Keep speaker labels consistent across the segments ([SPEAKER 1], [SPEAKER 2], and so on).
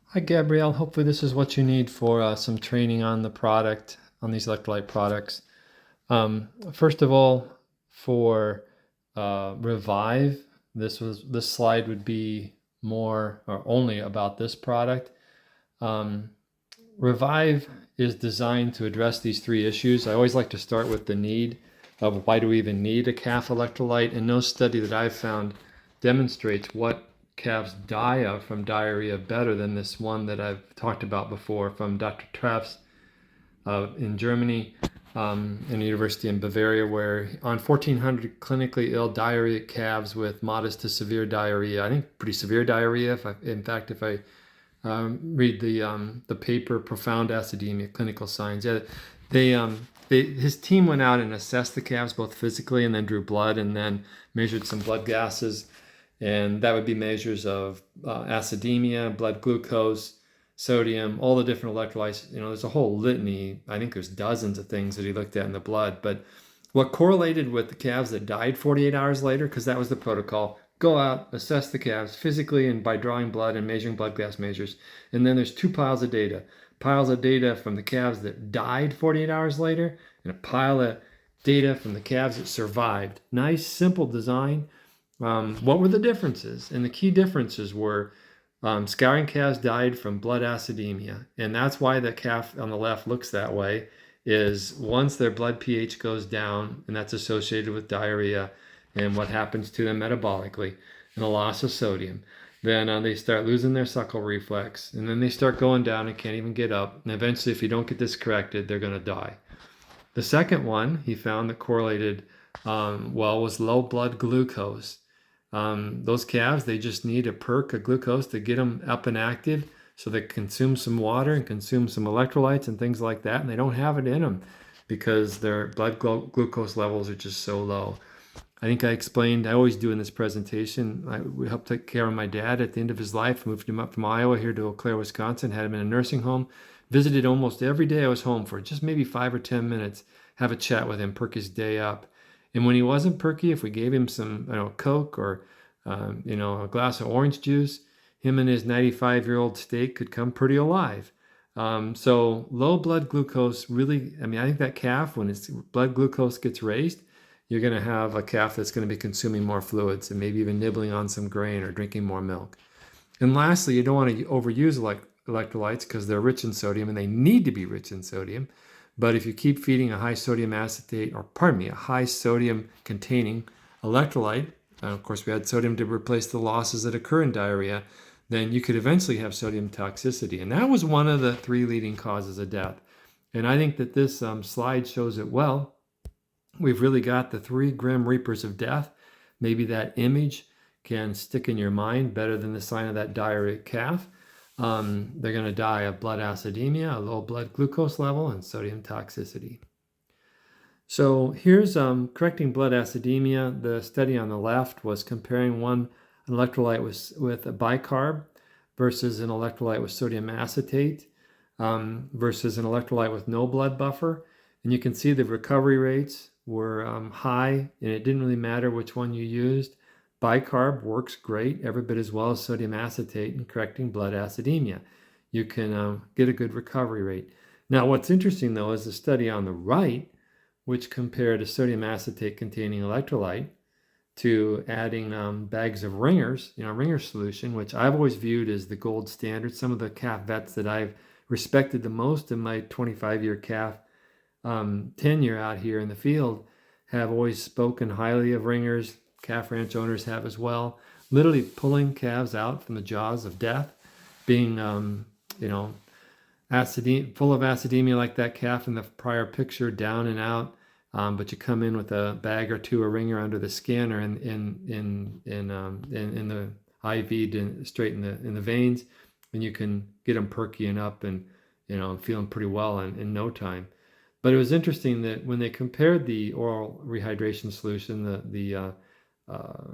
[SPEAKER 1] Hi, Gabrielle. Hopefully this is what you need for some training on the product, on these electrolyte products. First of all, for Revive, this slide would be more or only about this product. Um, Revive is designed to address these three issues. I always like to start with the need of why do we even need a calf electrolyte, and no study that I've found demonstrates what calves die of from diarrhea better than this one that I've talked about before from Dr. Treffs in Germany, in the university in Bavaria, where on 1,400 clinically ill diarrheic calves with modest to severe diarrhea, I think pretty severe diarrhea, if I read the paper Profound Acidemia, Clinical Signs. Yeah, his team went out and assessed the calves both physically and then drew blood and then measured some blood gases. And that would be measures of acidemia, blood glucose, sodium, all the different electrolytes. There's a whole litany. I think there's dozens of things that he looked at in the blood. But what correlated with the calves that died 48 hours later, because that was the protocol, go out, assess the calves physically and by drawing blood and measuring blood gas measures. And then there's two piles of data. Piles of data from the calves that died 48 hours later and a pile of data from the calves that survived. Nice, simple design. What were the differences? And the key differences were scouring calves died from blood acidemia. And that's why the calf on the left looks that way, is once their blood pH goes down, and that's associated with diarrhea and what happens to them metabolically, and a loss of sodium, then they start losing their suckle reflex, and then they start going down and can't even get up. And eventually, if you don't get this corrected, they're going to die. The second one he found that correlated well was low blood glucose. Those calves, they just need a perk of glucose to get them up and active so they consume some water and consume some electrolytes and things like that. And they don't have it in them because their blood glucose levels are just so low. I think I explained, I always do in this presentation, we helped take care of my dad at the end of his life, moved him up from Iowa here to Eau Claire, Wisconsin, had him in a nursing home, visited almost every day I was home for just maybe 5 or 10 minutes, have a chat with him, perk his day up. And when he wasn't perky, if we gave him some, Coke or, a glass of orange juice, him and his 95-year-old steak could come pretty alive. So low blood glucose really, I think that calf, when its blood glucose gets raised, you're going to have a calf that's going to be consuming more fluids and maybe even nibbling on some grain or drinking more milk. And lastly, you don't want to overuse electrolytes because they're rich in sodium and they need to be rich in sodium. But if you keep feeding a high sodium acetate, or pardon me, a high sodium containing electrolyte, and of course we had sodium to replace the losses that occur in diarrhea, then you could eventually have sodium toxicity. And that was one of the three leading causes of death. And I think that this slide shows it well. We've really got the three grim reapers of death. Maybe that image can stick in your mind better than the sign of that diarrheic calf. They're going to die of blood acidemia, a low blood glucose level, and sodium toxicity. So here's correcting blood acidemia. The study on the left was comparing an electrolyte with a bicarb versus an electrolyte with sodium acetate versus an electrolyte with no blood buffer. And you can see the recovery rates were high, and it didn't really matter which one you used. Bicarb works great, every bit as well as sodium acetate in correcting blood acidemia. You can get a good recovery rate. Now, what's interesting, though, is the study on the right, which compared a sodium acetate containing electrolyte to adding bags of ringers, ringer solution, which I've always viewed as the gold standard. Some of the calf vets that I've respected the most in my 25-year calf tenure out here in the field have always spoken highly of ringers. Calf ranch owners have as well. Literally pulling calves out from the jaws of death, being, full of acidemia like that calf in the prior picture, down and out. But you come in with a bag or two, a ringer under the skin or in the IV, straight in the veins, and you can get them perky and up and feeling pretty well in no time. But it was interesting that when they compared the oral rehydration solution, the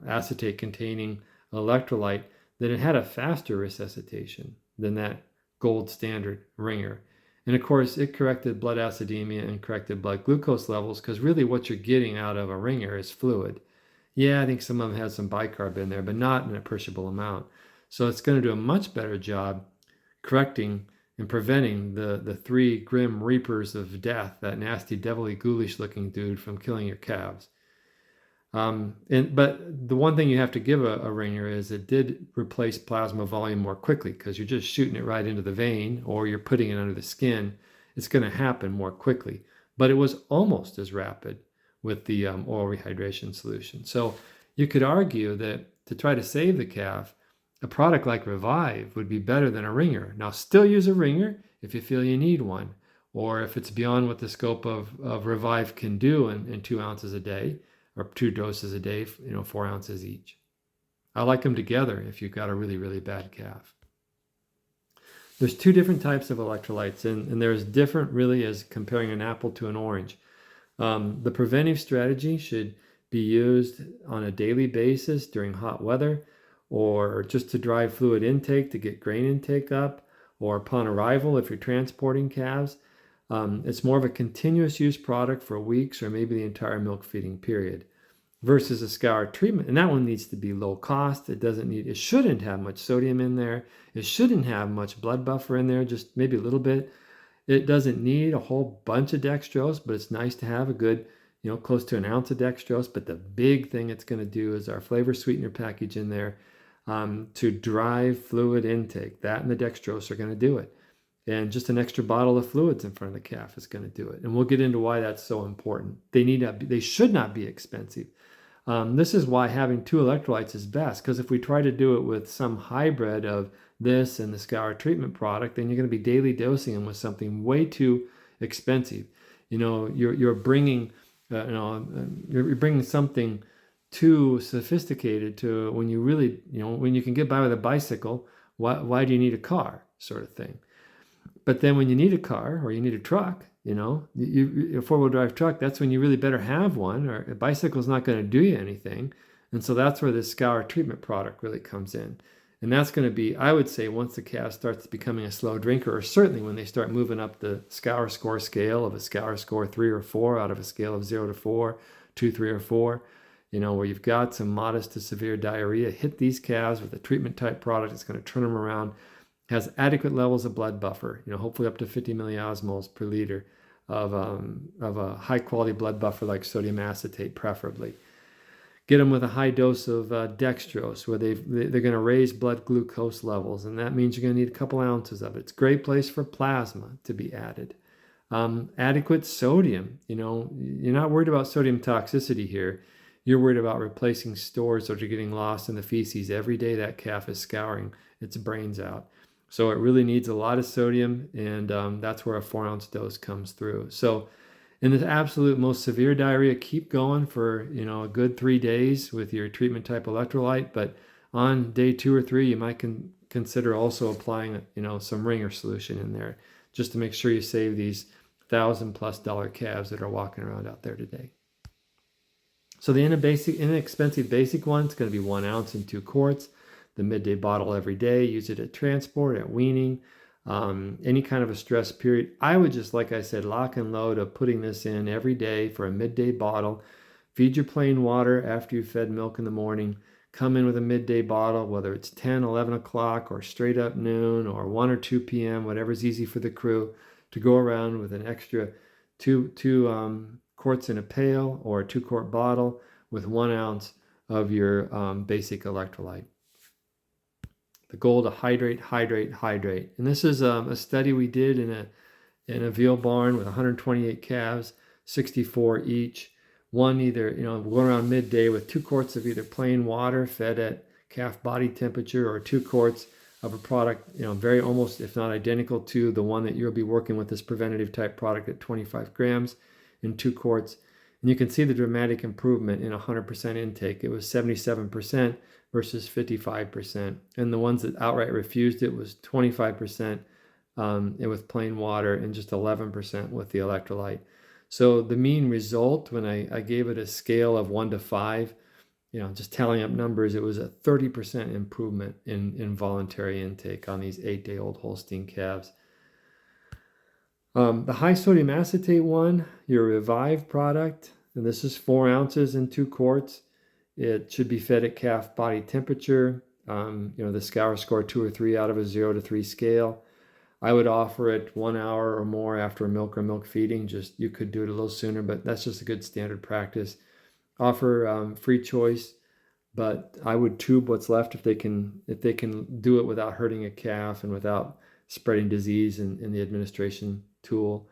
[SPEAKER 1] acetate containing electrolyte, that it had a faster resuscitation than that gold standard ringer. And of course, it corrected blood acidemia and corrected blood glucose levels, because really what you're getting out of a ringer is fluid. Yeah, I think some of them had some bicarb in there, but not an appreciable amount. So it's going to do a much better job correcting and preventing the three grim reapers of death, that nasty, devilly, ghoulish looking dude, from killing your calves. But the one thing you have to give a ringer is it did replace plasma volume more quickly, because you're just shooting it right into the vein or you're putting it under the skin. It's going to happen more quickly. But it was almost as rapid with the oral rehydration solution. So you could argue that to try to save the calf, a product like Revive would be better than a ringer. Now, still use a ringer if you feel you need one, or if it's beyond what the scope of Revive can do in 2 ounces a day, or 2 doses a day, 4 ounces each. I like them together if you've got a really, really bad calf. There's 2 different types of electrolytes, and they're as different really as comparing an apple to an orange. The preventive strategy should be used on a daily basis during hot weather, or just to drive fluid intake to get grain intake up, or upon arrival if you're transporting calves. It's more of a continuous use product for weeks or maybe the entire milk feeding period, versus a scour treatment. And that one needs to be low cost. It shouldn't have much sodium in there. It shouldn't have much blood buffer in there, just maybe a little bit. It doesn't need a whole bunch of dextrose, but it's nice to have a good, close to an ounce of dextrose. But the big thing it's going to do is our flavor sweetener package in there to drive fluid intake. That and the dextrose are going to do it. And just an extra bottle of fluids in front of the calf is going to do it. And we'll get into why that's so important. They should not be expensive. This is why having 2 electrolytes is best, because if we try to do it with some hybrid of this and the scour treatment product, then you're going to be daily dosing them with something way too expensive. You're bringing you're bringing something too sophisticated to when you really, when you can get by with a bicycle, why do you need a car, sort of thing. But then when you need a car or you need a truck, a 4-wheel drive truck, that's when you really better have one, or a bicycle's not going to do you anything. And so that's where this scour treatment product really comes in. And that's going to be, I would say, once the calf starts becoming a slow drinker, or certainly when they start moving up the scour score scale of a scour score 3 or 4 out of a scale of 0 to 4, 2, 3, or 4, where you've got some modest to severe diarrhea, hit these calves with a treatment type product that's going to turn them around. Has adequate levels of blood buffer, hopefully up to 50 milliosmoles per liter of a high quality blood buffer like sodium acetate, preferably. Get them with a high dose of dextrose, where they're going to raise blood glucose levels, and that means you're going to need a couple ounces of it. It's a great place for plasma to be added. Adequate sodium, you're not worried about sodium toxicity here. You're worried about replacing stores that are getting lost in the feces every day that calf is scouring its brains out. So it really needs a lot of sodium, and that's where a 4-ounce dose comes through. So in the absolute most severe diarrhea, keep going for a good 3 days with your treatment type electrolyte. But on day 2 or 3, you might consider also applying some ringer solution in there, just to make sure you save these $1,000+ calves that are walking around out there today. So the inexpensive basic one is going to be 1 ounce in 2 quarts. The midday bottle every day. Use it at transport, at weaning, any kind of a stress period. I would just, like I said, lock and load of putting this in every day for a midday bottle. Feed your plain water after you've fed milk in the morning. Come in with a midday bottle, whether it's 10, 11 o'clock, or straight up noon, or 1 or 2 p.m., whatever's easy for the crew, to go around with an extra two quarts in a pail, or a 2-quart bottle with 1 ounce of your basic electrolyte. The goal to hydrate, hydrate, hydrate. And this is a study we did in a veal barn with 128 calves, 64 each. One either, going around midday with 2 quarts of either plain water fed at calf body temperature, or 2 quarts of a product, very almost, if not identical to the one that you'll be working with, this preventative type product at 25 grams in 2 quarts. And you can see the dramatic improvement in 100% intake. It was 77% versus 55%. And the ones that outright refused it was 25% with plain water and just 11% with the electrolyte. So the mean result, when I gave it a scale of 1 to 5, just tallying up numbers, it was a 30% improvement in voluntary intake on these 8-day-old Holstein calves. The high sodium acetate one, your Revive product, and this is 4 ounces in 2 quarts. It should be fed at calf body temperature, the scour score 2 or 3 out of a 0 to 3 scale. I would offer it 1 hour or more after milk or milk feeding. Just you could do it a little sooner, but that's just a good standard practice. Offer free choice, but I would tube what's left if they can do it without hurting a calf and without spreading disease in the administration tool.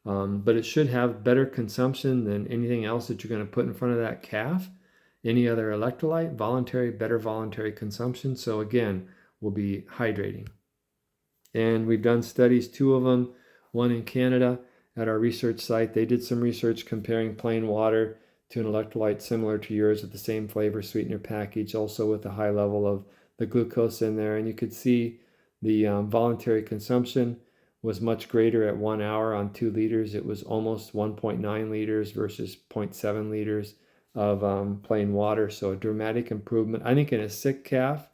[SPEAKER 1] But it should have better consumption than anything else that you're going to put in front of that calf. Any other electrolyte, better voluntary consumption. So again, we'll be hydrating. And we've done studies, 2 of them, one in Canada at our research site. They did some research comparing plain water to an electrolyte similar to yours with the same flavor sweetener package, also with a high level of the glucose in there. And you could see the voluntary consumption was much greater at 1 hour on 2 liters. It was almost 1.9 liters versus 0.7 liters of plain water. So a dramatic improvement. I think in a sick calf,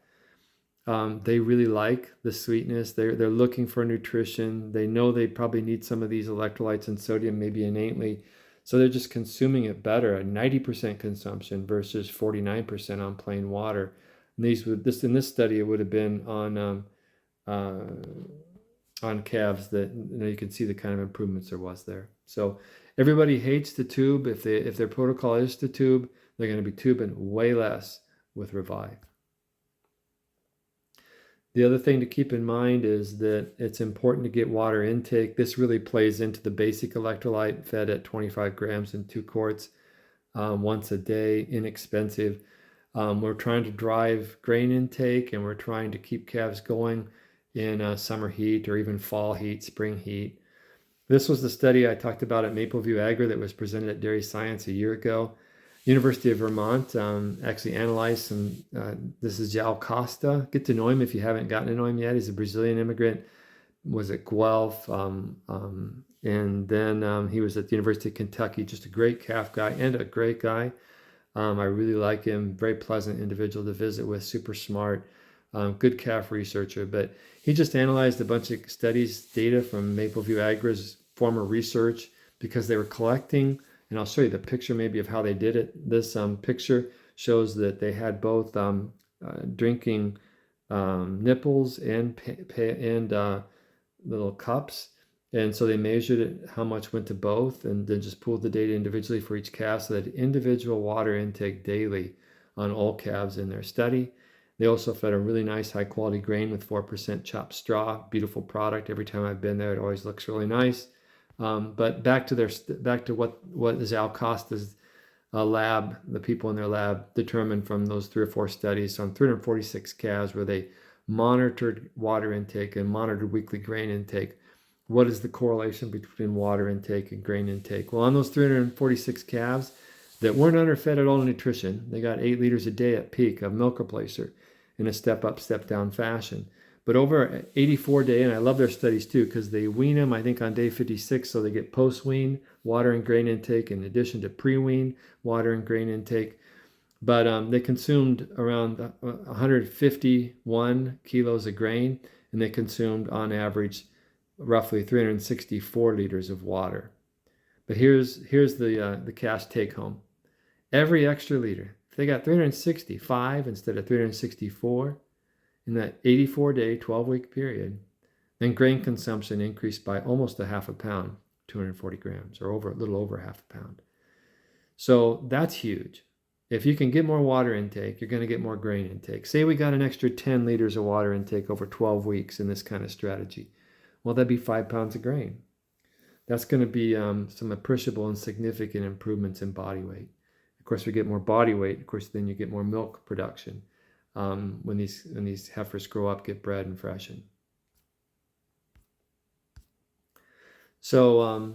[SPEAKER 1] they really like the sweetness. They're looking for nutrition. They know they probably need some of these electrolytes and sodium, maybe innately. So they're just consuming it better at 90% consumption versus 49% on plain water. And in this study, it would have been on calves that you can see the kind of improvements there was there. So everybody hates to tube. If their protocol is to tube, they're going to be tubing way less with Revive. The other thing to keep in mind is that it's important to get water intake. This really plays into the basic electrolyte fed at 25 grams in 2 quarts once a day, inexpensive. We're trying to drive grain intake, and we're trying to keep calves going in summer heat or even fall heat, spring heat. This was the study I talked about at Mapleview Agri that was presented at Dairy Science a year ago. University of Vermont actually analyzed some, this is Jao Costa. Get to know him if you haven't gotten to know him yet. He's a Brazilian immigrant, was at Guelph, and then he was at the University of Kentucky, just a great calf guy and a great guy. I really like him, very pleasant individual to visit with, super smart, good calf researcher. But he just analyzed a bunch of studies, data from Mapleview Agri's former research, because they were collecting. And I'll show you the picture maybe of how they did it. This picture shows that they had both drinking nipples and little cups. And so they measured it, how much went to both, and then just pulled the data individually for each calf, so that individual water intake daily on all calves in their study. They also fed a really nice high quality grain with 4% chopped straw. Beautiful product. Every time I've been there, it always looks really nice. But back to what is Al Costa's lab, the people in their lab determined from those 3 or 4 studies on 346 calves where they monitored water intake and monitored weekly grain intake. What is the correlation between water intake and grain intake? Well, on those 346 calves that weren't underfed at all in nutrition, they got 8 liters a day at peak of milk replacer in a step up, step down fashion. But over 84 day, and I love their studies too, because they wean them, I think, on day 56, so they get post-wean water and grain intake in addition to pre-wean water and grain intake. But they consumed around 151 kilos of grain, and they consumed, on average, roughly 364 liters of water. But here's the cash take-home. Every extra liter, if they got 365 instead of 364, in that 84-day, 12-week period, then grain consumption increased by almost a half a pound, 240 grams, or a little over half a pound. So that's huge. If you can get more water intake, you're going to get more grain intake. Say we got an extra 10 liters of water intake over 12 weeks in this kind of strategy. Well, that'd be 5 pounds of grain. That's going to be some appreciable and significant improvements in body weight. Of course, we get more body weight. Of course, then you get more milk production. When these heifers grow up, get bred and freshen. So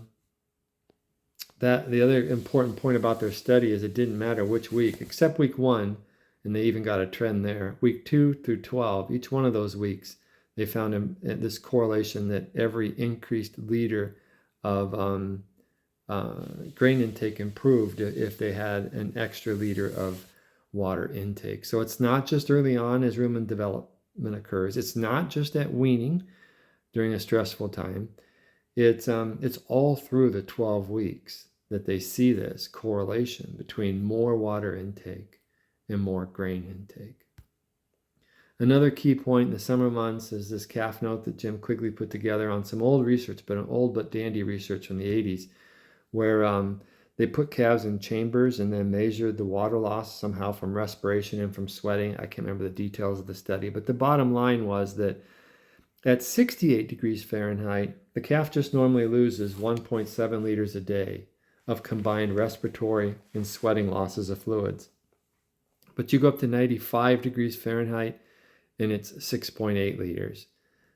[SPEAKER 1] that the other important point about their study is it didn't matter which week, except week 1, and they even got a trend there. Week 2 through 12, each one of those weeks, they found this correlation that every increased liter of grain intake improved if they had an extra liter of water intake. So it's not just early on as rumen development occurs. It's not just at weaning during a stressful time. It's all through the 12 weeks that they see this correlation between more water intake and more grain intake. Another key point in the summer months is this calf note that Jim Quigley put together on some old research, but an old but dandy research from the 80s, where they put calves in chambers and then measured the water loss somehow from respiration and from sweating. I can't remember the details of the study, but the bottom line was that at 68 degrees Fahrenheit, the calf just normally loses 1.7 liters a day of combined respiratory and sweating losses of fluids. But you go up to 95 degrees Fahrenheit, and it's 6.8 liters.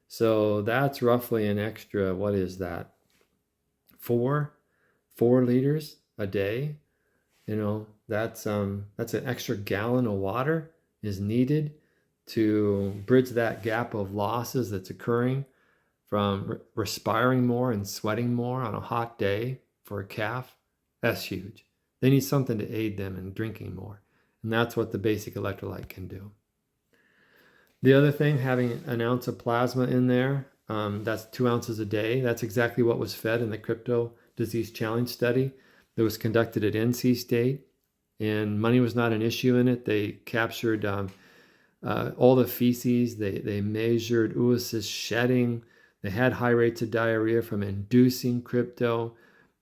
[SPEAKER 1] So that's roughly an extra, what is that? 4 liters a day. You know, that's an extra gallon of water is needed to bridge that gap of losses that's occurring from respiring more and sweating more on a hot day for a calf. That's huge. They need something to aid them in drinking more. And that's what the basic electrolyte can do. The other thing, having an ounce of plasma in there, that's 2 ounces a day. That's exactly what was fed in the Crypto Disease Challenge study that was conducted at NC State. And money was not an issue in it. They captured all the feces. They measured oocyst shedding. They had high rates of diarrhea from inducing crypto.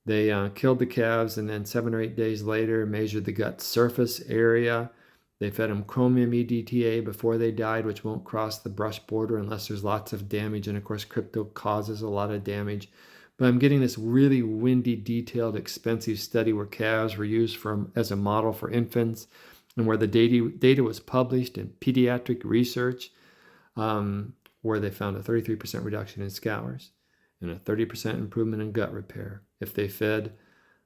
[SPEAKER 1] They killed the calves, and then 7 or 8 days later measured the gut surface area. They fed them chromium EDTA before they died, which won't cross the brush border unless there's lots of damage. And of course, crypto causes a lot of damage. But I'm getting this really windy, detailed, expensive study where calves were used as a model for infants, and where the data was published in pediatric research, where they found a 33% reduction in scours and a 30% improvement in gut repair if they fed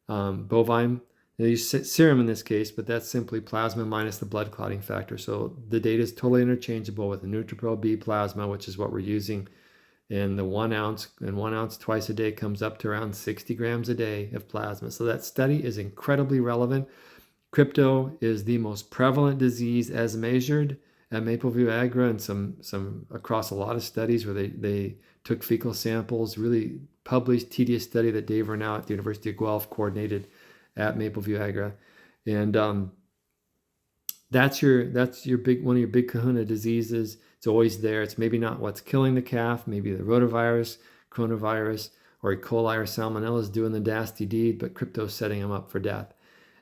[SPEAKER 1] bovine. They use serum in this case, but that's simply plasma minus the blood clotting factor. So the data is totally interchangeable with the Nutripro B plasma, which is what we're using. And the 1 ounce, and 1 ounce twice a day comes up to around 60 grams a day of plasma. So that study is incredibly relevant. Crypto is the most prevalent disease as measured at Mapleview Agra, and some across a lot of studies where they took fecal samples, really published tedious study that Dave Renau at the University of Guelph coordinated at Mapleview Agra. And that's your big one of your big kahuna diseases. It's always there. It's maybe not what's killing the calf, maybe the rotavirus, coronavirus, or E. coli or salmonella is doing the nasty deed, but crypto is setting them up for death.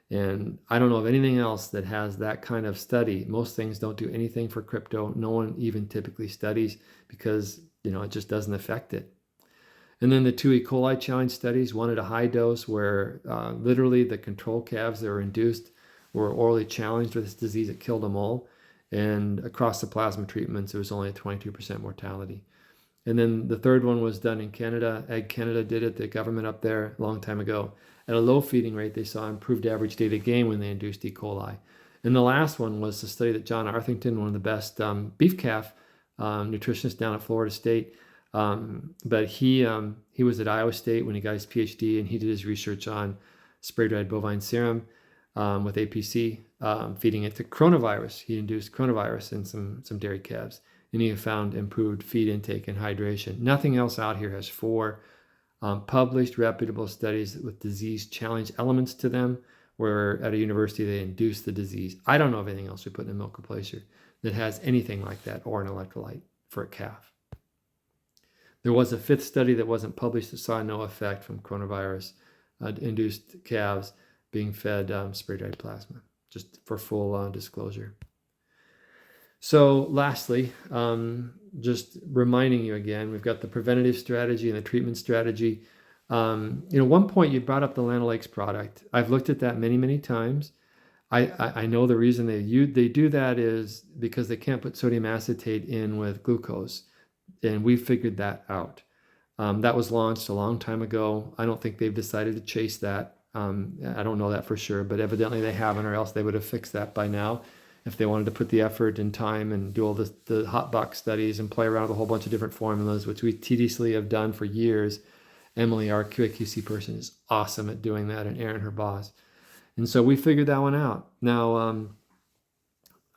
[SPEAKER 1] And I don't know of anything else that has that kind of study. Most things don't do anything for crypto. No one even typically studies because, it just doesn't affect it. And then the 2 E. coli challenge studies, one at a high dose where literally the control calves that were induced were orally challenged with this disease. It killed them all. And across the plasma treatments, it was only a 22% mortality. And then the third one was done in Canada. Ag Canada did it, the government up there, a long time ago. At a low feeding rate, they saw improved average daily gain when they induced E. coli. And the last one was the study that John Arthington, one of the best beef calf nutritionists down at Florida State, but he was at Iowa State when he got his PhD, and he did his research on spray-dried bovine serum with APC, feeding it to coronavirus. He induced coronavirus in some dairy calves, and he found improved feed intake and hydration. Nothing else out here has 4 published reputable studies with disease challenge elements to them, where at a university they induce the disease. I don't know of anything else we put in a milk replacer that has anything like that or an electrolyte for a calf. There was a 5th study that wasn't published that saw no effect from coronavirus induced calves being fed spray-dried plasma, just for full disclosure. So lastly, just reminding you again, we've got the preventative strategy and the treatment strategy. One point you brought up the Land O'Lakes product. I've looked at that many, many times. I know the reason they do that is because they can't put sodium acetate in with glucose, and we figured that out. That was launched a long time ago. I don't think they've decided to chase that. I don't know that for sure, but evidently they haven't, or else they would have fixed that by now if they wanted to put the effort and time and do all the hot box studies and play around with a whole bunch of different formulas, which we tediously have done for years. Emily, our QA/QC person, is awesome at doing that, and Erin, her boss. And so we figured that one out. Now,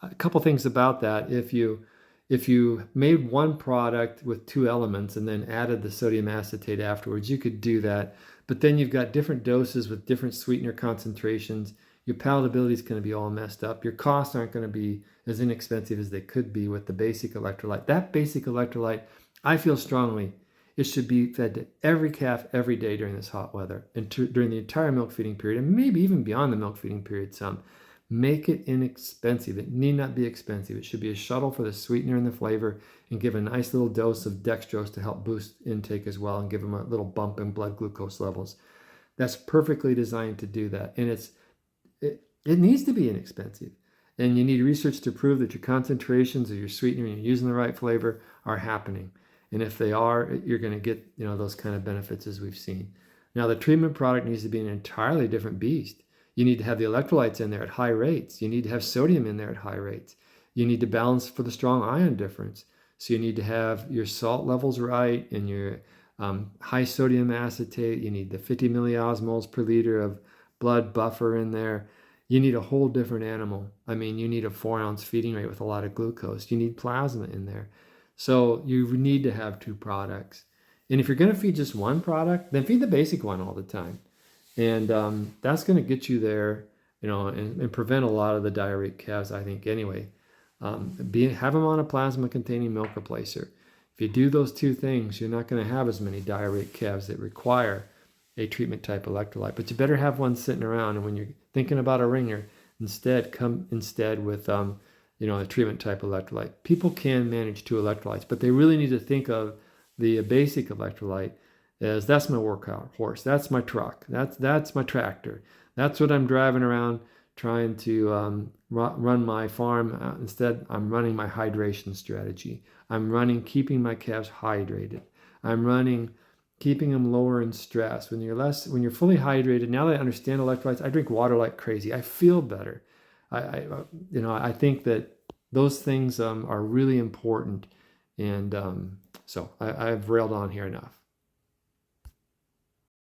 [SPEAKER 1] a couple things about that. If you made one product with 2 elements and then added the sodium acetate afterwards, you could do that. But then you've got different doses with different sweetener concentrations. your palatability is going to be all messed up. Your costs aren't going to be as inexpensive as they could be with the basic electrolyte. That basic electrolyte, I feel strongly, it should be fed to every calf every day during this hot weather and during the entire milk feeding period, and maybe even beyond the milk feeding period some. Make it inexpensive. It need not be expensive. It should be a shuttle for the sweetener and the flavor, and give a nice little dose of dextrose to help boost intake as well and give them a little bump in blood glucose levels. That's perfectly designed to do that. And it needs to be inexpensive. And you need research to prove that your concentrations of your sweetener and you're using the right flavor are happening. And if they are, you're going to get those kind of benefits as we've seen. Now, the treatment product needs to be an entirely different beast. You need to have the electrolytes in there at high rates. You need to have sodium in there at high rates. You need to balance for the strong ion difference. So you need to have your salt levels right and your high sodium acetate. You need the 50 milliosmoles per liter of blood buffer in there. You need a whole different animal. I mean, you need a 4-ounce feeding rate with a lot of glucose. You need plasma in there. So you need to have 2 products. And if you're going to feed just one product, then feed the basic one all the time. And that's going to get you there, and prevent a lot of the diarrheic calves, I think, anyway. Have them on a plasma-containing milk replacer. If you do those 2 things, you're not going to have as many diarrheic calves that require a treatment-type electrolyte. But you better have one sitting around, and when you're thinking about a ringer, come with a treatment-type electrolyte. People can manage 2 electrolytes, but they really need to think of the basic electrolyte as that's my workhorse, that's my truck, that's my tractor, that's what I'm driving around trying to run my farm. Instead, I'm running my hydration strategy. I'm keeping my calves hydrated. I'm keeping them lower in stress. When you're fully hydrated, now that I understand electrolytes, I drink water like crazy. I feel better. I think that those things are really important. And so I've railed on here enough.